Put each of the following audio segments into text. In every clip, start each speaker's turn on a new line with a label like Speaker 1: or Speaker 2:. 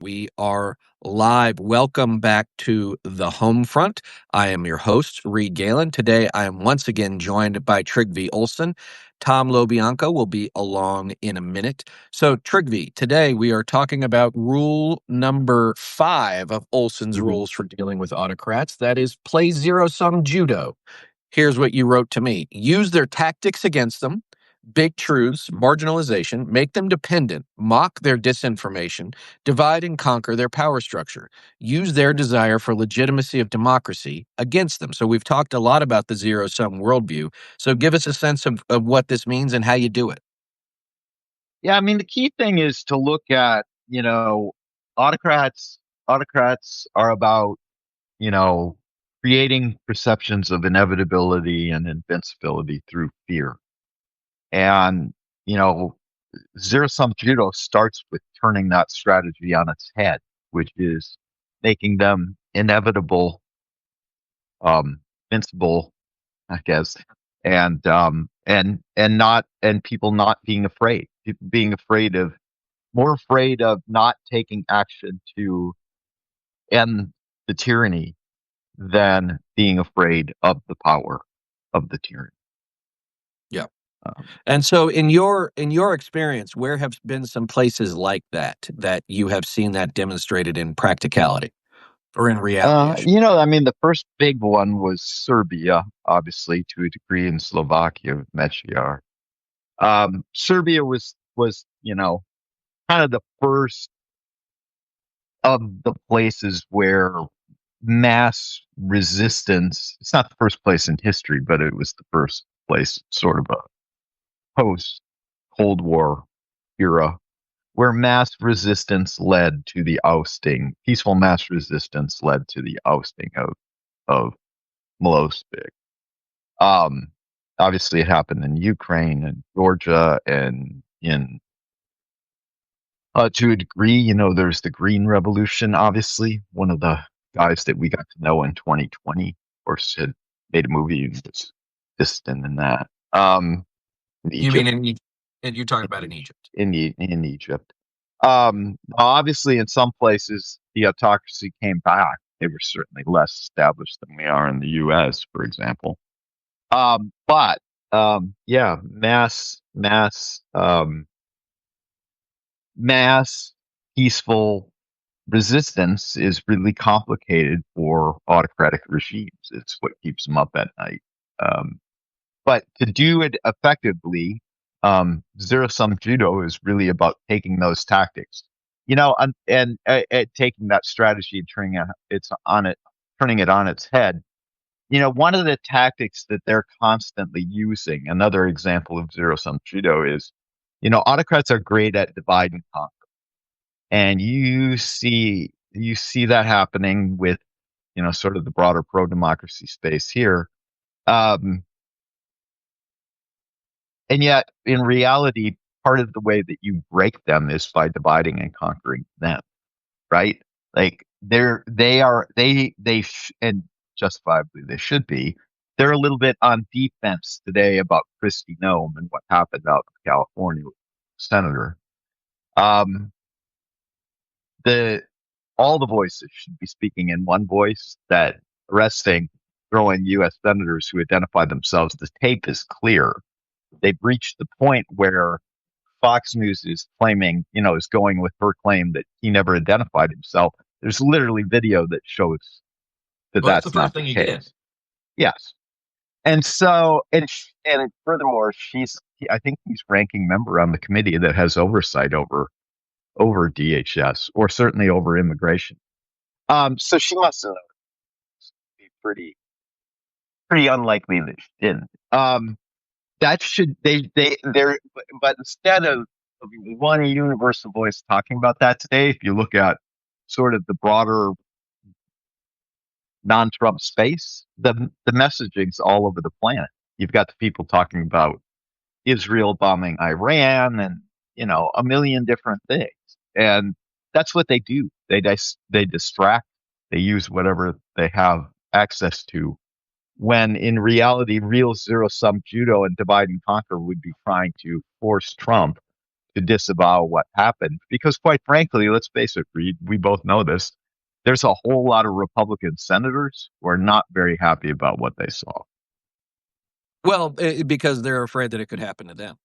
Speaker 1: We are live. Welcome back to the home front. I am your host, Reed Galen. Today, I am once again joined by Trygve Olsen. Tom LoBianco will be along in a minute. So, Trygve, today we are talking about rule number 5 of Olsen's rules for dealing with autocrats. That is, play zero-sum judo. Here's what you wrote to me. Use their tactics against them. Big truths, marginalization, make them dependent, mock their disinformation, divide and conquer their power structure, use their desire for legitimacy of democracy against them. So we've talked a lot about the zero-sum worldview. So give us a sense of what this means and how you do it.
Speaker 2: Yeah, I mean, the key thing is to look at, autocrats. Autocrats are about, creating perceptions of inevitability and invincibility through fear. And, you know, zero-sum judo starts with turning that strategy on its head, which is making them inevitable, invincible, I guess, and people not being afraid, people being more afraid of not taking action to end the tyranny than being afraid of the power of the tyranny.
Speaker 1: Yeah.
Speaker 2: Um,
Speaker 1: And so in your experience, where have been some places like that you have seen that demonstrated in practicality or in reality, I should.
Speaker 2: I mean, the first big one was Serbia, obviously, to a degree, in Slovakia with Mečiar. Serbia was, kind of the first of the places where mass resistance, it's not the first place in history, but it was the first place, sort of a post Cold War era, where peaceful mass resistance led to the ousting of Milosevic. Um, Obviously, it happened in Ukraine and Georgia, and to a degree, there's the Green Revolution. Obviously, one of the guys that we got to know in 2020, of course, had made a movie and was distant in that. In
Speaker 1: You mean
Speaker 2: Egypt,
Speaker 1: and you're talking about in Egypt.
Speaker 2: in Egypt. Obviously, in some places, the autocracy came back. They were certainly less established than we are in the U.S., for example. But yeah, mass peaceful resistance is really complicated for autocratic regimes. It's what keeps them up at night. Um, but to do it effectively, zero-sum judo is really about taking those tactics, and taking that strategy and turning it on its head. One of the tactics that they're constantly using, another example of zero-sum judo is, autocrats are great at divide and conquer. And you see that happening with, sort of the broader pro-democracy space here. Um, and yet, in reality, part of the way that you break them is by dividing and conquering them, right? Like and justifiably they should be. They're a little bit on defense today about Kristi Noem and what happened out in California with the senator. Um, the all the voices should be speaking in one voice. That arresting, throwing U.S. senators who identify themselves, the tape is clear. They've reached the point where Fox News is claiming, is going with her claim that he never identified himself. There's literally video that shows that
Speaker 1: Well, that's the
Speaker 2: that's
Speaker 1: first
Speaker 2: not
Speaker 1: thing
Speaker 2: the
Speaker 1: he
Speaker 2: case.
Speaker 1: did.
Speaker 2: Yes. And so, and furthermore, I think he's ranking member on the committee that has oversight over DHS, or certainly over immigration. So she must have be pretty unlikely that she didn't. That should they're but instead of one universal voice talking about that today, if you look at sort of the broader non-Trump space, the messaging's all over the planet. You've got the people talking about Israel bombing Iran, and a million different things, and that's what they do. They distract. They use whatever they have access to, when in reality, real zero-sum judo and divide and conquer would be trying to force Trump to disavow what happened. Because quite frankly, let's face it, Reed, we both know this. There's a whole lot of Republican senators who are not very happy about what they saw.
Speaker 1: Well, because they're afraid that it could happen to them.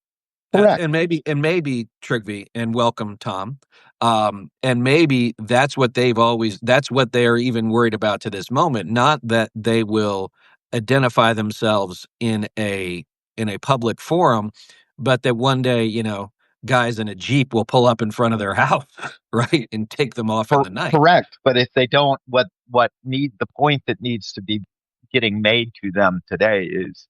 Speaker 2: Correct.
Speaker 1: And maybe Trygve, and welcome Tom. And maybe that's what they're even worried about to this moment. Not that they will identify themselves in a public forum, but that one day, guys in a Jeep will pull up in front of their house, right, and take them off in the night.
Speaker 2: Correct. But if they don't, the point that needs to be getting made to them today is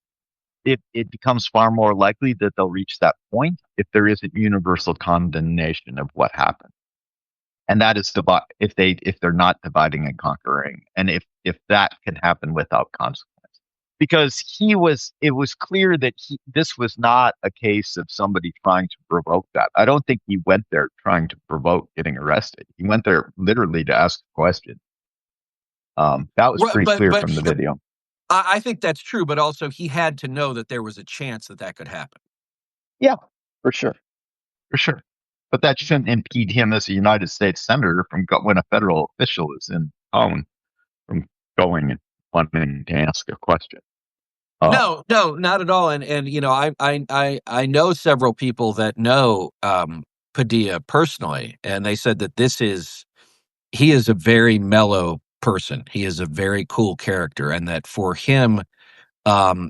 Speaker 2: it becomes far more likely that they'll reach that point if there isn't universal condemnation of what happened. And that is if they're not dividing and conquering, and if that can happen without consequence. Because it was clear that this was not a case of somebody trying to provoke that. I don't think he went there trying to provoke getting arrested. He went there literally to ask a question. That was
Speaker 1: Right,
Speaker 2: pretty clear
Speaker 1: but
Speaker 2: from the video.
Speaker 1: I think that's true. But also, he had to know that there was a chance that could happen.
Speaker 2: Yeah, for sure. For sure. But that shouldn't impede him as a United States senator from when a federal official is in town from going and wanting to ask a question.
Speaker 1: No, not at all. And I know several people that know Padilla personally, and they said that he is a very mellow person. He is a very cool character, and that for him,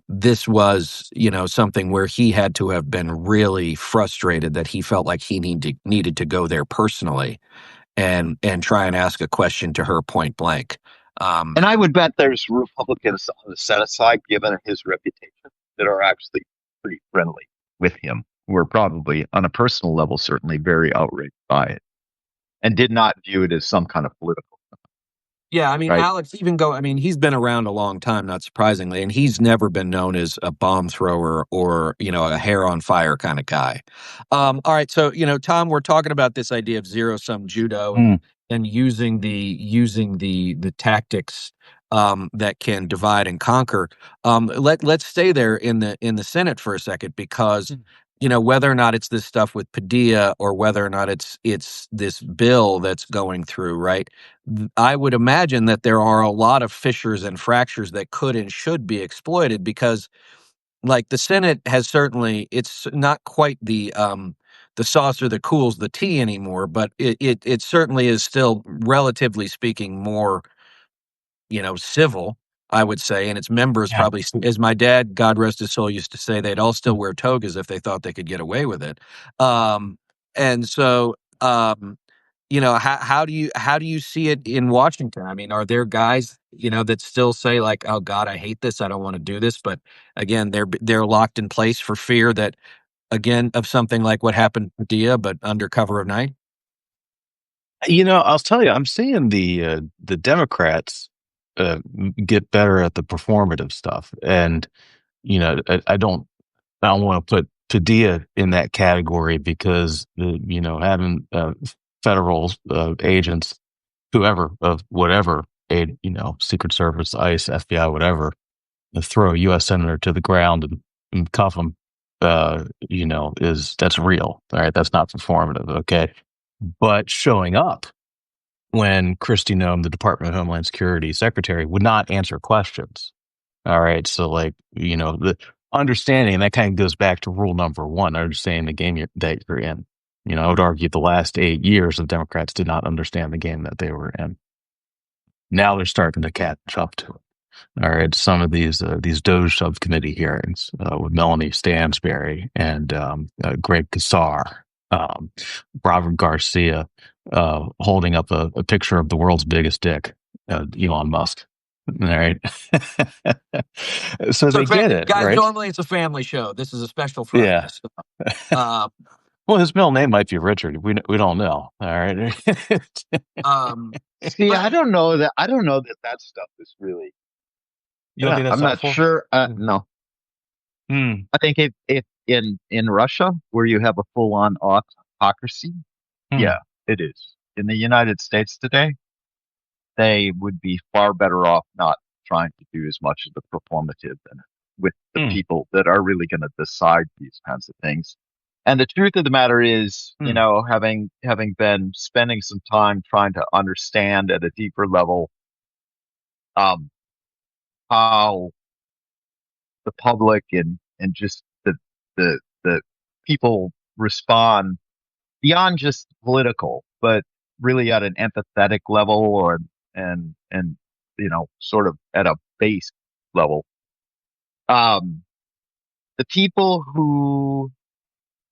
Speaker 1: this was something where he had to have been really frustrated that he felt like he needed to go there personally and try and ask a question to her point blank.
Speaker 2: And I would bet there's Republicans on the Senate side, given his reputation, that are actually pretty friendly with him, who are probably, on a personal level, certainly very outraged by it and did not view it as some kind of political,
Speaker 1: Yeah, I mean,
Speaker 2: right?
Speaker 1: he's been around a long time, not surprisingly, and he's never been known as a bomb thrower or, a hair on fire kind of guy. All right, so, Tom, we're talking about this idea of zero sum judo and using the tactics that can divide and conquer. Let's stay there in the Senate for a second because whether or not it's this stuff with Padilla or whether or not it's this bill that's going through, right? I would imagine that there are a lot of fissures and fractures that could and should be exploited because, like, the Senate has certainly, it's not quite the saucer that cools the tea anymore, but it certainly is still, relatively speaking, more civil, I would say, and its members
Speaker 2: Yeah.
Speaker 1: probably, as my dad, God rest his soul, used to say, they'd all still wear togas if they thought they could get away with it. And so, how do you see it in Washington? I mean, are there guys, that still say like, "Oh God, I hate this. I don't want to do this," but again, they're locked in place for fear that, again, of something like what happened to Dia, but under cover of night.
Speaker 3: I'll tell you, I'm seeing the Democrats get better at the performative stuff, and I don't want to put Padilla in that category because having federal agents, whoever of whatever aid, Secret Service, ICE, FBI, whatever, throw a U.S. senator to the ground and cuff him, that's real. All right, that's not performative. Okay, but showing up when Kristi Noem, the Department of Homeland Security secretary, would not answer questions. All right. So, like, the understanding, and that kind of goes back to rule number one, understanding the game that you're in. I would argue the last 8 years, the Democrats did not understand the game that they were in. Now they're starting to catch up to it. All right, some of these Doge subcommittee hearings with Melanie Stansberry and Greg Casar, Robert Garcia, holding up a picture of the world's biggest dick, Elon Musk. All right, so they get it,
Speaker 1: Guys,
Speaker 3: right?
Speaker 1: normally it's a family show. This is a special
Speaker 3: Yeah.
Speaker 1: Friday. Uh,
Speaker 3: Well, his middle name might be Richard. We don't know. All right.
Speaker 2: See,
Speaker 1: but
Speaker 2: I don't know that stuff is really.
Speaker 3: You don't
Speaker 2: Yeah,
Speaker 3: think that's
Speaker 2: I'm not
Speaker 3: helpful?
Speaker 2: sure. No,
Speaker 3: Hmm.
Speaker 2: I think if in Russia where you have a full on autocracy,
Speaker 3: Hmm.
Speaker 2: yeah, it is. In the United States today, they would be far better off not trying to do as much of the performative and with the
Speaker 3: Hmm.
Speaker 2: people that are really going to decide these kinds of things. And the truth of the matter is, having been spending some time trying to understand at a deeper level, um, how the public and just the people respond beyond just political, but really at an empathetic level, or and sort of at a base level. The people who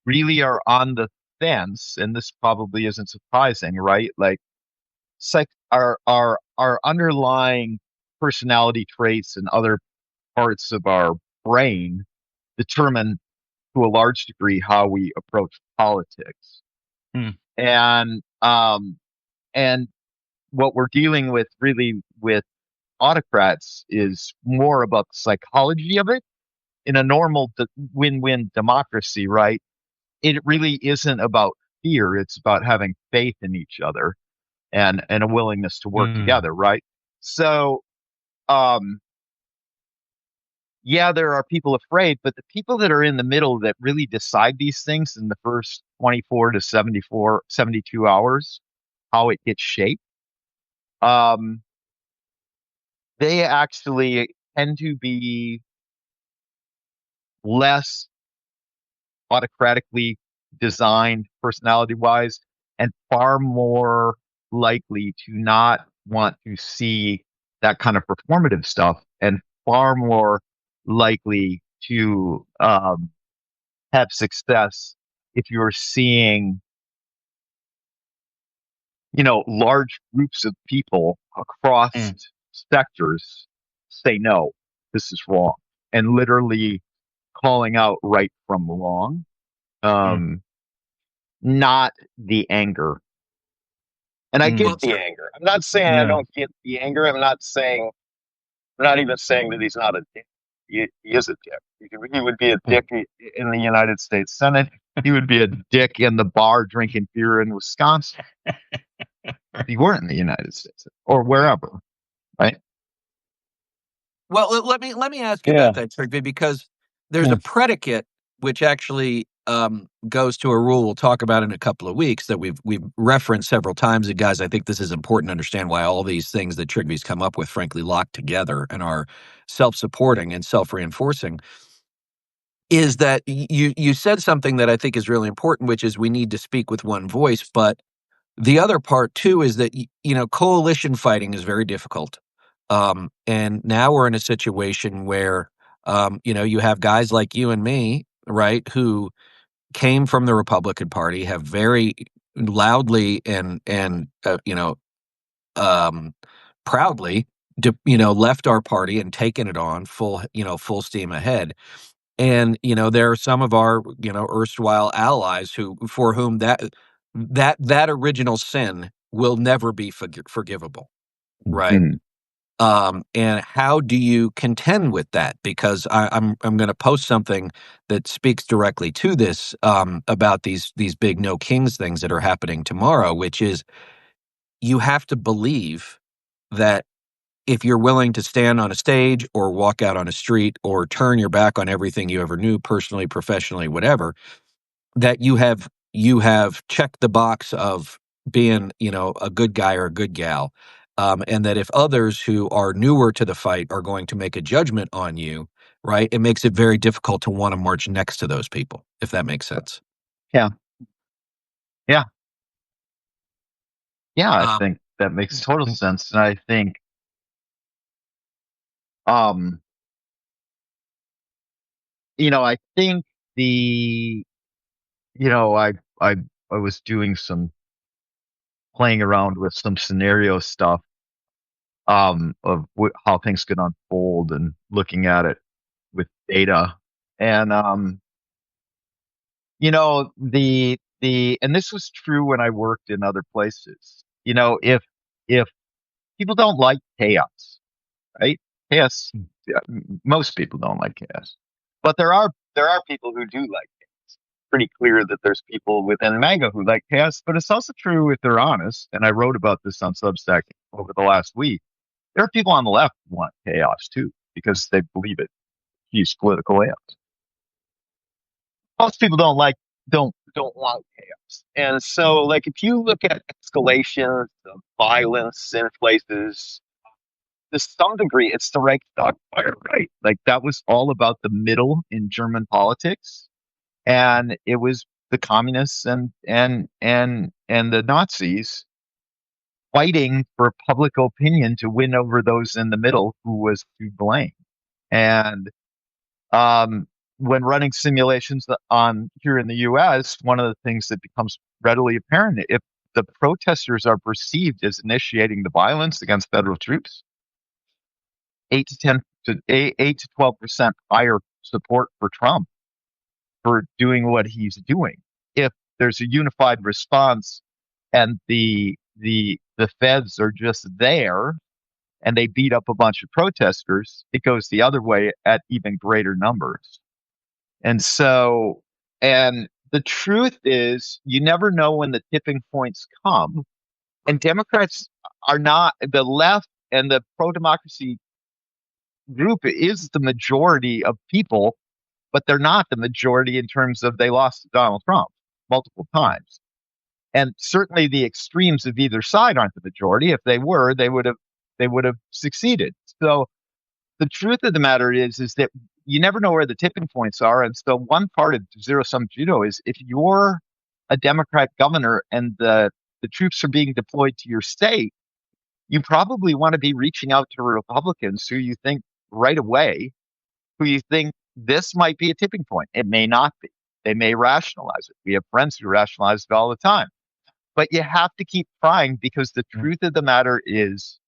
Speaker 2: really are on the fence, and this probably isn't surprising, right? Like, our underlying personality traits and other parts of our brain determine to a large degree how we approach politics.
Speaker 3: Hmm.
Speaker 2: And what we're dealing with really with autocrats is more about the psychology of it. In a normal win-win democracy, right? It really isn't about fear. It's about having faith in each other and a willingness to work
Speaker 3: Hmm.
Speaker 2: together, right? So, um, yeah, there are people afraid, but the people that are in the middle that really decide these things in the first 24 to 72 hours, how it gets shaped, um, they actually tend to be less autocratically designed personality wise and far more likely to not want to see that kind of performative stuff, and far more likely to have success if you're seeing large groups of people across
Speaker 3: Hmm.
Speaker 2: sectors say no, this is wrong, and literally calling out right from wrong.
Speaker 3: Hmm.
Speaker 2: um Not the anger. And I
Speaker 3: Hmm.
Speaker 2: get
Speaker 1: Well,
Speaker 2: the anger. I'm not saying I
Speaker 3: Yeah.
Speaker 2: don't get the anger. I'm not even saying that he's not a dick. He is a dick. He would be a
Speaker 3: Hmm.
Speaker 2: dick in the United States Senate. He would be a dick in the bar drinking beer in Wisconsin if he weren't in the United States or wherever, right?
Speaker 1: let me ask you
Speaker 3: Yeah.
Speaker 1: about that, Trygve, because there's
Speaker 3: Hmm.
Speaker 1: a predicate which actually goes to a rule we'll talk about in a couple of weeks that we've referenced several times. And guys, I think this is important to understand why all these things that Trygve's come up with, frankly, lock together and are self-supporting and self-reinforcing. Is that you said something that I think is really important, which is we need to speak with one voice, but the other part too is that coalition fighting is very difficult, and now we're in a situation where you have guys like you and me, right, who came from the Republican Party, have very loudly and um, proudly left our party and taken it on full steam ahead. And there are some of our erstwhile allies who for whom that original sin will never be forgivable, right?
Speaker 2: Mhm.
Speaker 1: And how do you contend with that? Because I'm going to post something that speaks directly to this, about these big no kings things that are happening tomorrow, which is you have to believe that if you're willing to stand on a stage or walk out on a street or turn your back on everything you ever knew, personally, professionally, whatever, that you have checked the box of being, a good guy or a good gal. And that if others who are newer to the fight are going to make a judgment on you, right, it makes it very difficult to want to march next to those people, if that makes sense.
Speaker 2: Yeah. Yeah. Yeah. I
Speaker 1: Um,
Speaker 2: think that makes total sense. And I think, um, I think the, you know, I, I was doing some playing around with some scenario stuff, of how things could unfold and looking at it with data. And, and this was true when I worked in other places. If people don't like chaos, right? Chaos, yeah, most people don't like chaos, but there are people who do like it. Pretty clear that there's people within MAGA who like chaos, but it's also true if they're honest. And I wrote about this on Substack over the last week. There are people on the left who want chaos too, because they believe it. Use political chaos. Most people don't like don't want chaos. And so, like, if you look at escalations of violence in places, to some degree, it's the Reichstag fire, right? Like, that was all about the middle in German politics, and it was the communists and the Nazis fighting for public opinion to win over those in the middle who was to blame. And um, when running simulations on here in the U.S., one of the things that becomes readily apparent, if the protesters are perceived as initiating the violence against federal troops, 8 to 12% higher support for Trump for doing what he's doing. If there's a unified response and the feds are just there and they beat up a bunch of protesters, it goes the other way at even greater numbers. And so, and the truth is, you never know when the tipping points come. And Democrats are not, the left and the pro democracy group is the majority of people, but they're not the majority in terms of they lost to Donald Trump multiple times. And certainly the extremes of either side aren't the majority. If they were, they would have succeeded. So the truth of the matter is that you never know where the tipping points are. And so one part of zero sum judo is if you're a Democrat governor and the troops are being deployed to your state, you probably want to be reaching out to Republicans who you think right away, who you think this might be a tipping point. It may not be. They may rationalize it. We have friends who rationalize it all the time. But you have to keep trying because the truth of the matter is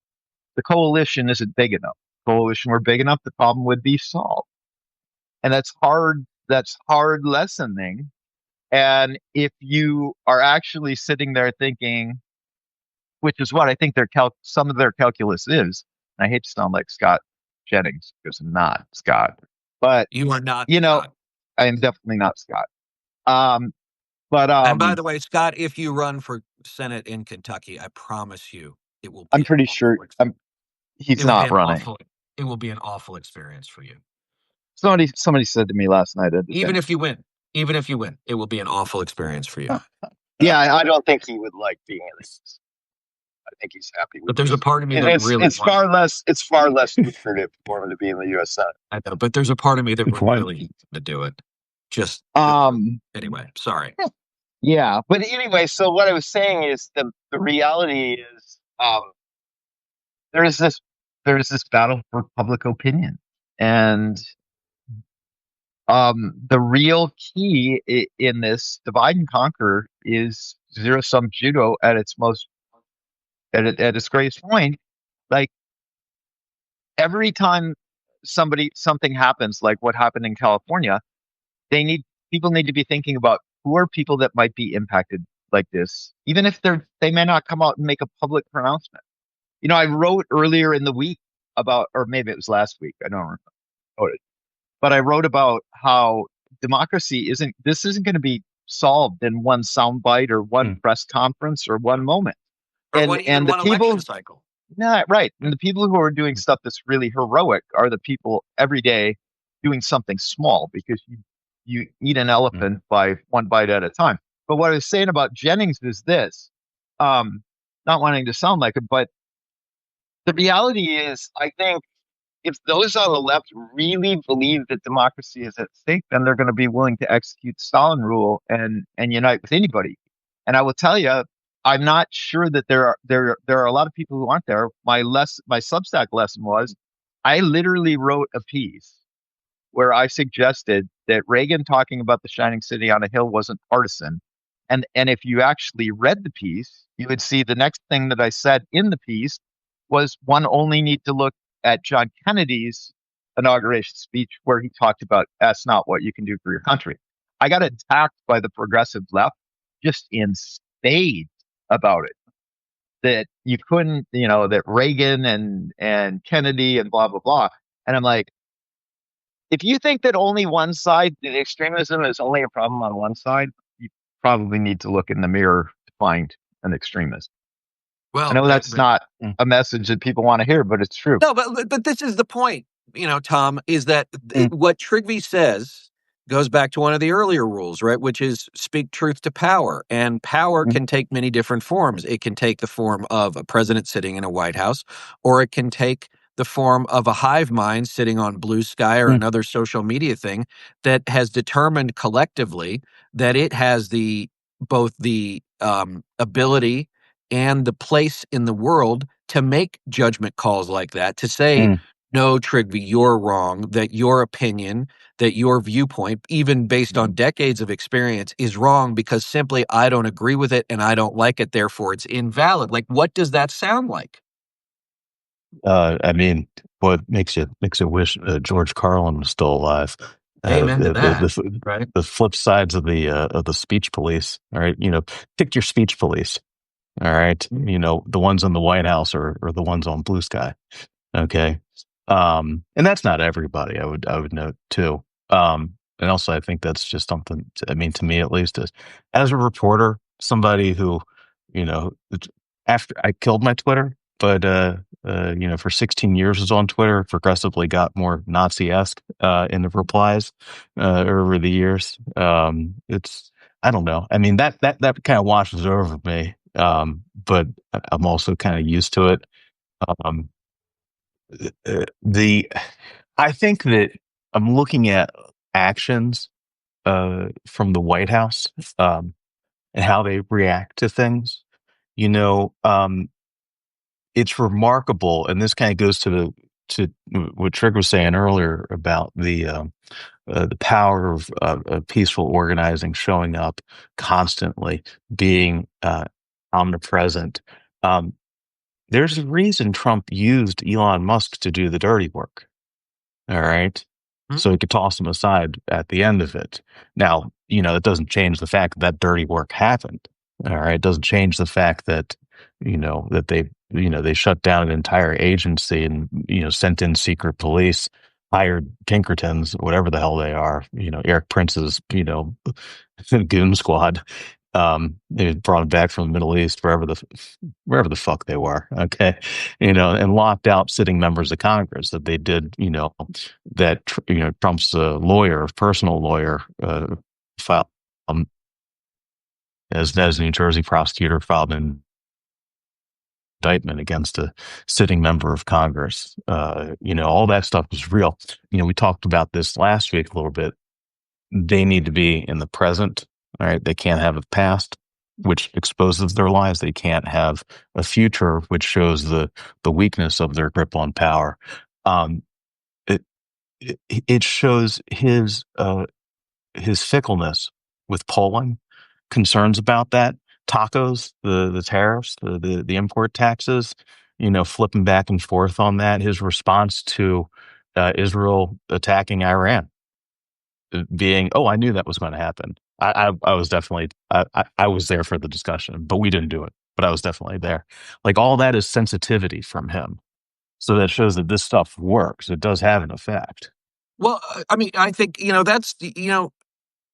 Speaker 2: the coalition isn't big enough. Coalition were big enough, the problem would be solved. And that's hard. That's hard lessoning. And if you are actually sitting there thinking, which is what I think some of their calculus is, and I hate to sound like Scott Jennings because I'm not Scott, but
Speaker 1: You are not.
Speaker 2: Scott. I am definitely not Scott. And
Speaker 1: by the way, Scott, if you run for Senate in Kentucky, I promise you it will be
Speaker 2: I'm pretty sure he's not running.
Speaker 1: It will be an awful experience for you.
Speaker 2: Somebody said to me last night.
Speaker 1: Even if you win, it will be an awful experience for you.
Speaker 2: Yeah, I don't think he would like being in this. I think he's happy with.
Speaker 1: But there's a part of me that really
Speaker 2: it's far less lucrative for him to be in the U.S. Senate.
Speaker 1: I know, but there's a part of me that really to do it. Just anyway, sorry.
Speaker 2: Yeah, but anyway, so what I was saying is the reality is there is this battle for public opinion, and the real key in this divide and conquer is zero sum judo at its greatest point. Like every time something happens, like what happened in California, people need to be thinking about who are people that might be impacted like this, even if they may not come out and make a public pronouncement. You know, I wrote earlier in the week about, or maybe it was last week, I don't remember, but I wrote about how democracy isn't going to be solved in one soundbite or one press conference or one moment.
Speaker 1: Or and the people, election cycle.
Speaker 2: Yeah, right. And the people who are doing stuff that's really heroic are the people every day doing something small, because you eat an elephant by one bite at a time. But what I was saying about Jennings is this, not wanting to sound like it, but the reality is, I think if those on the left really believe that democracy is at stake, then they're going to be willing to execute Stalin rule and unite with anybody. And I will tell you, I'm not sure that there are a lot of people who aren't there. My Substack lesson was, I literally wrote a piece where I suggested that Reagan talking about the shining city on a hill wasn't partisan. And if you actually read the piece, you would see the next thing that I said in the piece was one only need to look at John Kennedy's inauguration speech, where he talked about that's not what you can do for your country. I got attacked by the progressive left just in spades about it, that you couldn't, that Reagan and Kennedy and blah, blah, blah. And I'm like, if you think that only one side, the extremism is only a problem on one side, you probably need to look in the mirror to find an extremist. Well, I know that's not a message that people want to hear, but it's true.
Speaker 1: No, but this is the point, Tom, is that what Trygve says goes back to one of the earlier rules, right? Which is speak truth to power. And power can take many different forms. It can take the form of a president sitting in a White House, or it can take the form of a hive mind sitting on Blue Sky or another social media thing that has determined collectively that it has both the ability and the place in the world to make judgment calls like that, to say, no, Trygve, you're wrong, that your opinion, that your viewpoint, even based on decades of experience, is wrong because simply I don't agree with it and I don't like it, therefore it's invalid. Like, what does that sound like?
Speaker 3: I mean, what makes you wish George Carlin was still alive?
Speaker 1: Amen to that, right?
Speaker 3: The flip sides of the speech police. All right, pick your speech police. All right, the ones in the White House or the ones on Blue Sky. Okay. And that's not everybody, I would note too. And also I think that's just something, I mean, to me at least, as a reporter, somebody who, you know, after I killed my Twitter, but, for 16 years was on Twitter, progressively got more Nazi-esque, in the replies, over the years. I don't know. I mean, that kind of washes over me. But I'm also kind of used to it. Um, the I think that I'm looking at actions from the White House, and how they react to things. You know, it's remarkable, and this kind of goes to what Trick was saying earlier about the power of peaceful organizing, showing up constantly, being omnipresent. Um, there's a reason Trump used Elon Musk to do the dirty work. All right. So he could toss him aside at the end of it. Now, it doesn't change the fact that dirty work happened. All right. It doesn't change the fact that, that they shut down an entire agency and, sent in secret police, hired Pinkertons, whatever the hell they are, Eric Prince's, goon squad. They brought him back from the Middle East, wherever the fuck they were. Okay. And locked out sitting members of Congress that they did, that, Trump's personal lawyer, filed, as a New Jersey prosecutor filed an indictment against a sitting member of Congress. All that stuff was real. We talked about this last week a little bit. They need to be in the present. All right. They can't have a past, which exposes their lies. They can't have a future, which shows the weakness of their grip on power. It, it shows his fickleness with polling, concerns about that, tacos, the tariffs, the import taxes, flipping back and forth on that. His response to Israel attacking Iran being, oh, I knew that was going to happen. I was definitely, I was there for the discussion, but we didn't do it, but I was definitely there. Like, all that is sensitivity from him. So that shows that this stuff works. It does have an effect.
Speaker 1: Well, I mean, I think, that's,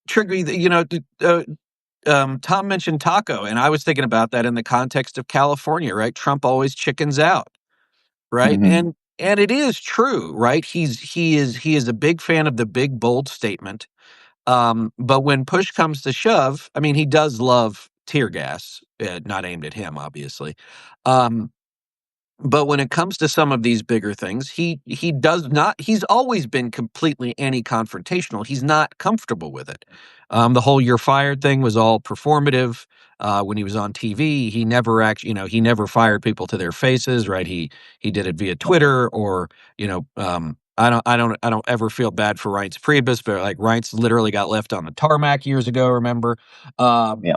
Speaker 1: Trygve, Tom mentioned taco, and I was thinking about that in the context of California, right? Trump always chickens out, right? And it is true, right? He is a big fan of the big bold statement. But when push comes to shove, I mean, he does love tear gas, not aimed at him, obviously. But when it comes to some of these bigger things, he does not. He's always been completely anti-confrontational. He's not comfortable with it. The whole "you're fired" thing was all performative. When he was on TV, he never actually, he never fired people to their faces. Right? He did it via Twitter, or I don't ever feel bad for Reince Priebus, but like, Reince literally got left on the tarmac years ago. Remember?
Speaker 2: Yeah.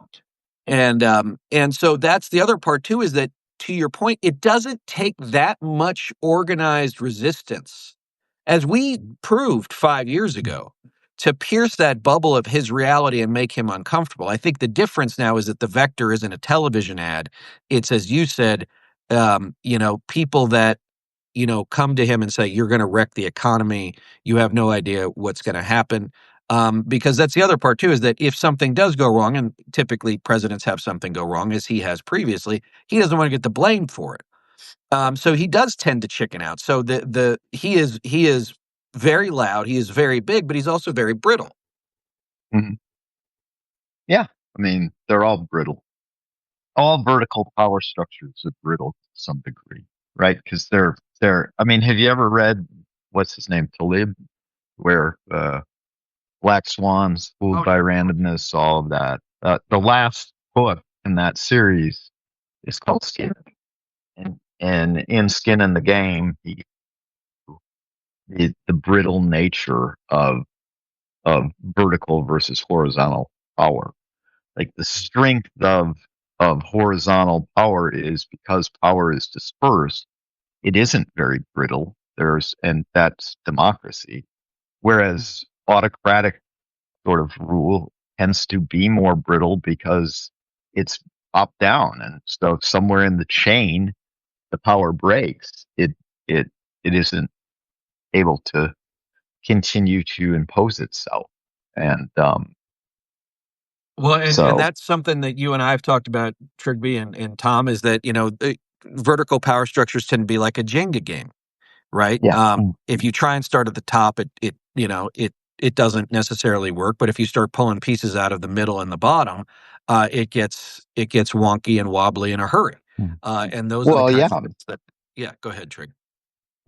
Speaker 1: And so that's the other part too, is that, to your point, it doesn't take that much organized resistance, as we proved 5 years ago, to pierce that bubble of his reality and make him uncomfortable. I think the difference now is that the vector isn't a television ad. It's, as you said, people that, come to him and say, you're going to wreck the economy. You have no idea what's going to happen. Because that's the other part too, is that if something does go wrong, and typically presidents have something go wrong, as he has previously, he doesn't want to get the blame for it. So he does tend to chicken out. So he is very loud, he is very big, but he's also very brittle.
Speaker 2: Mhm. Yeah. I mean, they're all brittle. All vertical power structures are brittle to some degree, right? Because I mean, have you ever read, what's his name, Talib, where black swans, fooled
Speaker 1: Oh,
Speaker 2: by
Speaker 1: yeah.
Speaker 2: randomness, all of that. The last book in that series is called Skin, and in Skin in the Game, the brittle nature of vertical versus horizontal power. Like the strength of horizontal power is because power is dispersed. It isn't very brittle. And that's democracy. Whereas autocratic sort of rule tends to be more brittle because it's up down. And so somewhere in the chain, the power breaks. It it isn't able to continue to impose itself. And
Speaker 1: Well, and
Speaker 2: so
Speaker 1: that's something that you and I have talked about, Trygve and Tom, is that, vertical power structures tend to be like a Jenga game, right?
Speaker 2: yeah.
Speaker 1: If you try and start at the top, it doesn't necessarily work. But if you start pulling pieces out of the middle and the bottom, it gets wonky and wobbly in a hurry. And those are the
Speaker 2: Well, yeah.
Speaker 1: kinds of things that, yeah, go ahead, Trig.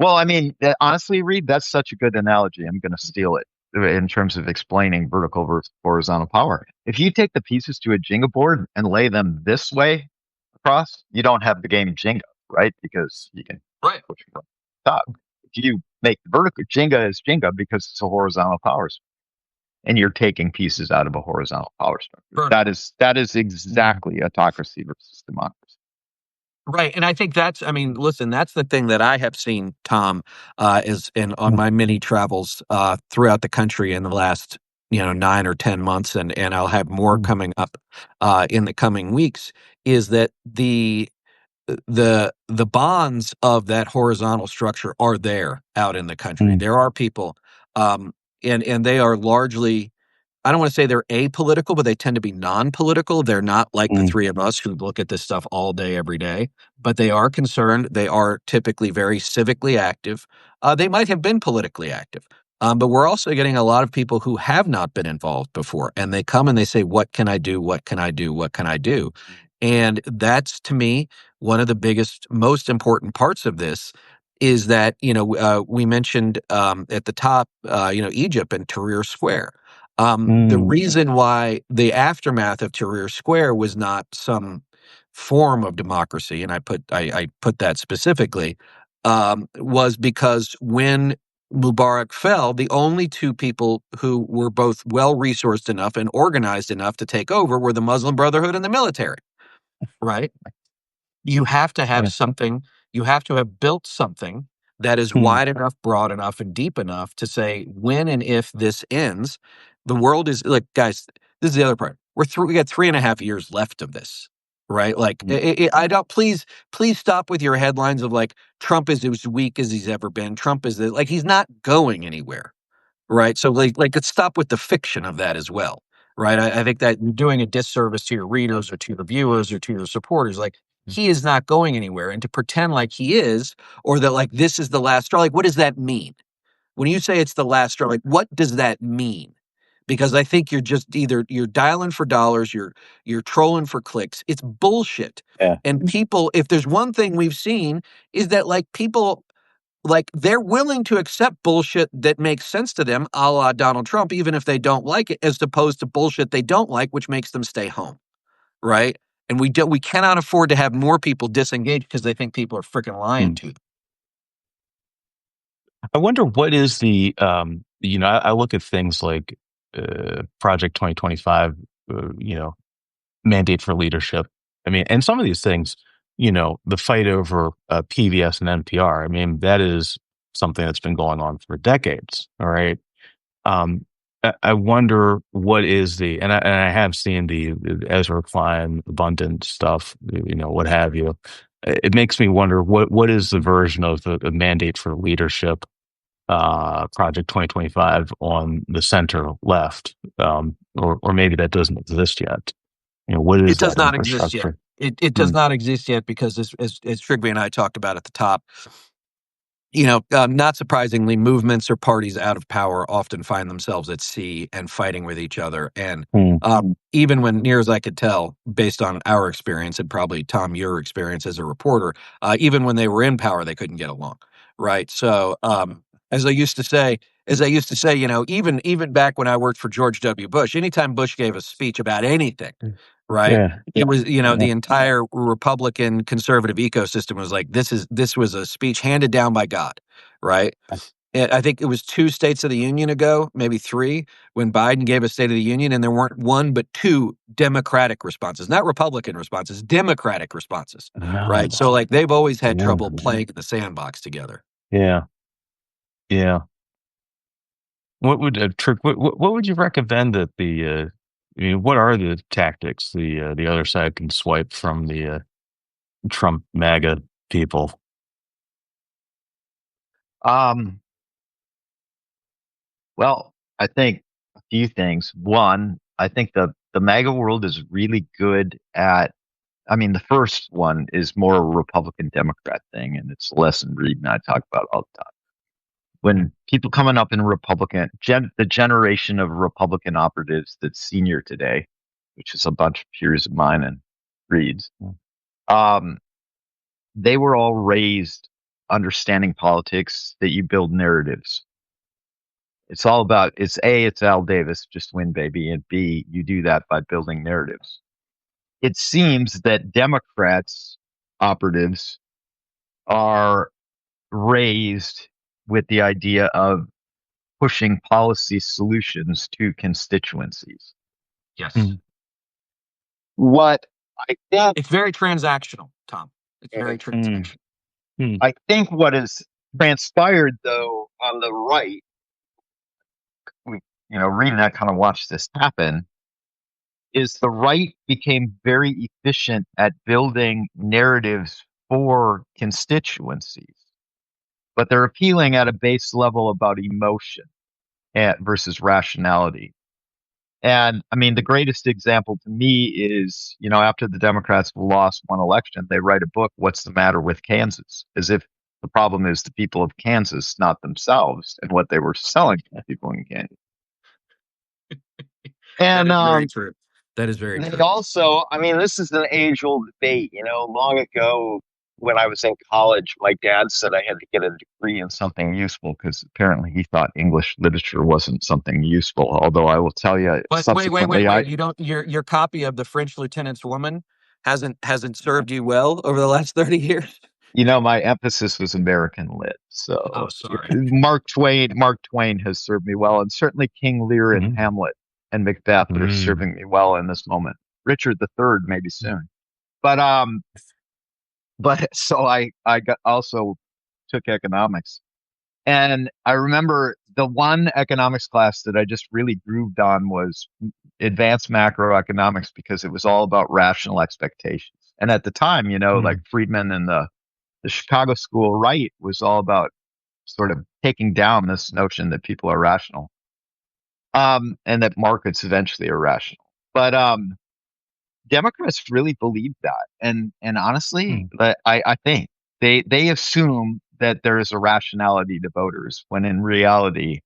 Speaker 2: Well, I mean, honestly, Reed, that's such a good analogy. I'm going to steal it in terms of explaining vertical versus horizontal power. If you take the pieces to a Jenga board and lay them this way across, you don't have the game Jenga, right? Because you can
Speaker 1: Right.
Speaker 2: push from the top. If you make the vertical, Jenga is Jenga because it's a horizontal power structure, and you're taking pieces out of a horizontal power structure.
Speaker 1: Sure.
Speaker 2: That is exactly autocracy versus democracy.
Speaker 1: Right, and I think listen, that's the thing that I have seen, Tom, is on my many travels throughout the country in the last 9 or 10 months, and I'll have more coming up in the coming weeks. Is that the bonds of that horizontal structure are there out in the country. There are people, and they are largely, I don't want to say they're apolitical, but they tend to be non-political. They're not like the three of us who look at this stuff all day, every day, but they are concerned. They are typically very civically active. They might have been politically active, but we're also getting a lot of people who have not been involved before, and they come and they say, "What can I do? What can I do? What can I do?" And that's, to me, one of the biggest, most important parts of this is that, we mentioned at the top, Egypt and Tahrir Square. The reason why the aftermath of Tahrir Square was not some form of democracy, and I put that specifically, was because when Mubarak fell, the only two people who were both well resourced enough and organized enough to take over were the Muslim Brotherhood and the military. Right? You have to have something, you have to have built something that is wide enough, broad enough, and deep enough to say when and if this ends, the world is like, guys, this is the other part. We got 3.5 years left of this, right? Like, I don't, please stop with your headlines of like, Trump is as weak as he's ever been. Trump is like, he's not going anywhere. Right. So let's stop with the fiction of that as well. Right. I think that you're doing a disservice to your readers or to your viewers or to your supporters. Like, he is not going anywhere. And to pretend like he is, or that like this is the last straw, like, what does that mean? When you say it's the last straw, like, what does that mean? Because I think you're just either you're dialing for dollars, you're trolling for clicks. It's bullshit.
Speaker 3: Yeah.
Speaker 1: And people, if there's one thing we've seen, is that like people, like, they're willing to accept bullshit that makes sense to them, a la Donald Trump, even if they don't like it, as opposed to bullshit they don't like, which makes them stay home, right? And we cannot afford to have more people disengaged because they think people are freaking lying to them.
Speaker 3: I wonder what is I look at things like Project 2025, mandate for leadership. I mean, and some of these things, the fight over PVS and NPR, I mean, that is something that's been going on for decades. All right. I wonder what is and I have seen the Ezra Klein abundant stuff, what have you. It makes me wonder what is the version of the mandate for leadership, Project 2025 on the center left, or maybe that doesn't exist yet. What is
Speaker 1: It does
Speaker 3: that
Speaker 1: not exist yet.
Speaker 3: infrastructure?
Speaker 1: It does not exist yet because, as Trygve and I talked about at the top, not surprisingly, movements or parties out of power often find themselves at sea and fighting with each other. And even when, near as I could tell, based on our experience and probably, Tom, your experience as a reporter, even when they were in power, they couldn't get along, right? So as I used to say, even back when I worked for George W. Bush, anytime Bush gave a speech about anything, right?
Speaker 3: Yeah.
Speaker 1: It was, the entire Republican conservative ecosystem was like, this was a speech handed down by God, right? And I think it was 2 States of the Union ago, maybe 3, when Biden gave a State of the Union, and there weren't 1 but 2 Democratic responses, not Republican responses, Democratic responses, right? So like they've always had trouble playing in the sandbox together.
Speaker 3: Yeah. Yeah. What would what would you recommend that what are the tactics the other side can swipe from the Trump MAGA people?
Speaker 2: Well, I think a few things. One, I think the MAGA world is really good at. I mean, the first one is more a Republican Democrat thing, and it's a lesson Reed and I talk about all the time. When people coming up in the generation of Republican operatives that's senior today, which is a bunch of peers of mine and Reed's, they were all raised understanding politics that you build narratives. It's all about, it's Al Davis, just win, baby, and B, you do that by building narratives. It seems that Democrats operatives are raised with the idea of pushing policy solutions to constituencies.
Speaker 1: Yes.
Speaker 2: What I think
Speaker 1: It's very transactional, Tom. It's very transactional.
Speaker 2: I think what has transpired though on the right, Reed and I kind of watched this happen, is the right became very efficient at building narratives for constituencies, but they're appealing at a base level about emotion versus rationality. And I mean, the greatest example to me is, after the Democrats lost one election, they write a book, What's the Matter with Kansas? As if the problem is the people of Kansas, not themselves, and what they were selling to people in Kansas. And
Speaker 1: that is very true. That is very true.
Speaker 2: Also, I mean, this is an age-old debate. Long ago when I was in college, my dad said I had to get a degree in something useful because apparently he thought English literature wasn't something useful. Although I will tell you,
Speaker 1: but wait! You don't. Your copy of The French Lieutenant's Woman hasn't served you well over the last 30 years.
Speaker 2: My emphasis was American lit. So
Speaker 1: sorry.
Speaker 2: Mark Twain has served me well, and certainly King Lear and Hamlet and Macbeth are serving me well in this moment. Richard III maybe soon. But so I also took economics, and I remember the one economics class that I just really grooved on was advanced macroeconomics because it was all about rational expectations. And at the time, like Friedman and the Chicago School right was all about sort of taking down this notion that people are rational, and that markets eventually are rational. But Democrats really believe that, and honestly, I think they assume that there is a rationality to voters, when in reality,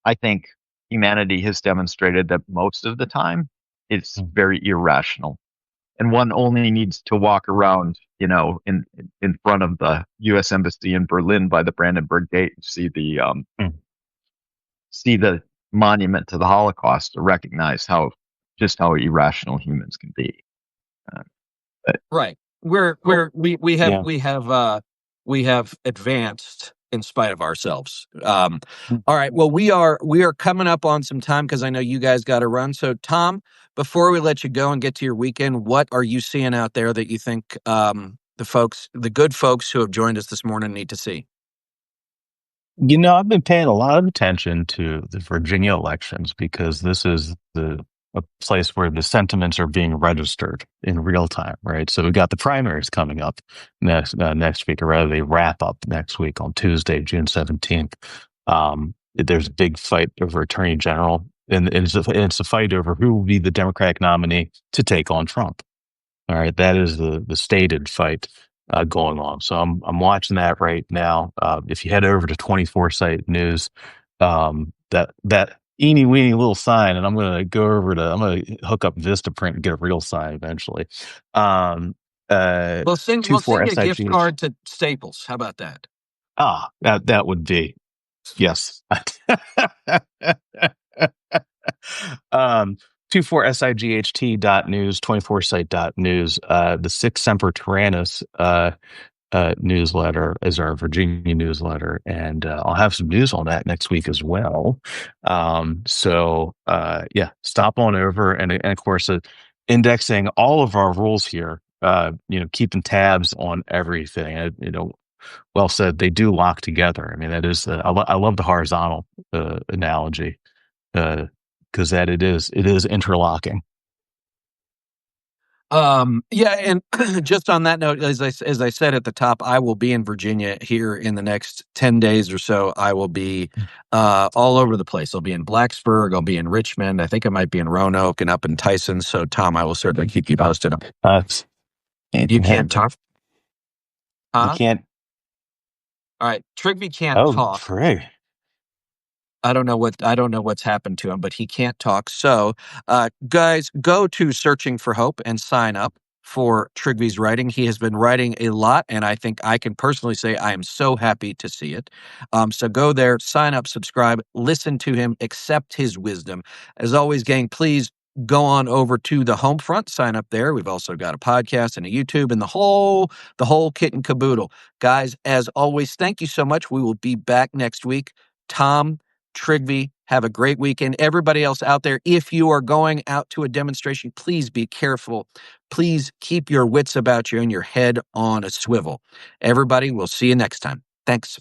Speaker 2: I think humanity has demonstrated that most of the time it's very irrational. And one only needs to walk around, in front of the U.S. Embassy in Berlin by the Brandenburg Gate and see the monument to the Holocaust to recognize just how irrational humans can be.
Speaker 1: Right. We have advanced in spite of ourselves. All right. Well, we are coming up on some time because I know you guys got to run. So, Tom, before we let you go and get to your weekend, what are you seeing out there that you think the good folks who have joined us this morning need to see?
Speaker 3: I've been paying a lot of attention to the Virginia elections because this is a place where the sentiments are being registered in real time, right? So we got the primaries coming up next week, or rather they wrap up next week on Tuesday, June 17th. There's a big fight over Attorney General, and it's a fight over who will be the Democratic nominee to take on Trump. All right, that is the stated fight. going on. So I'm watching that right now. If you head over to 24 Site News, that eeny weeny little sign, and I'm gonna hook up Vistaprint and get a real sign eventually.
Speaker 1: We'll send you a
Speaker 3: 24
Speaker 1: gift
Speaker 3: SIGH.
Speaker 1: card to Staples. How about that?
Speaker 3: That would be, yes. 24sight.news, 24site.news. The Six Semper Tyrannis newsletter is our Virginia newsletter, and I'll have some news on that next week as well. Yeah, stop on over, and of course, indexing all of our rules here. Keeping tabs on everything. Well said. They do lock together. I mean, that is. I love the horizontal analogy, because that it is interlocking.
Speaker 1: Yeah, and just on that note, as I said at the top, I will be in Virginia here in the next 10 days or so. I will be all over the place. I'll be in Blacksburg. I'll be in Richmond. I think I might be in Roanoke and up in Tyson. So, Tom, I will certainly keep you posted. And you can't talk?
Speaker 3: You can't.
Speaker 1: All right, Trygve can't talk.
Speaker 3: Frig.
Speaker 1: I don't know what's happened to him, but he can't talk. So, guys, go to Searching for Hope and sign up for Trygve's writing. He has been writing a lot, and I think I can personally say I am so happy to see it. So go there, sign up, subscribe, listen to him, accept his wisdom. As always, gang, please go on over to the Homefront, sign up there. We've also got a podcast and a YouTube and the whole kit and caboodle. Guys, as always, thank you so much. We will be back next week. Tom, Trygve, have a great weekend. Everybody else out there, if you are going out to a demonstration, please be careful. Please keep your wits about you and your head on a swivel. Everybody, we'll see you next time. Thanks.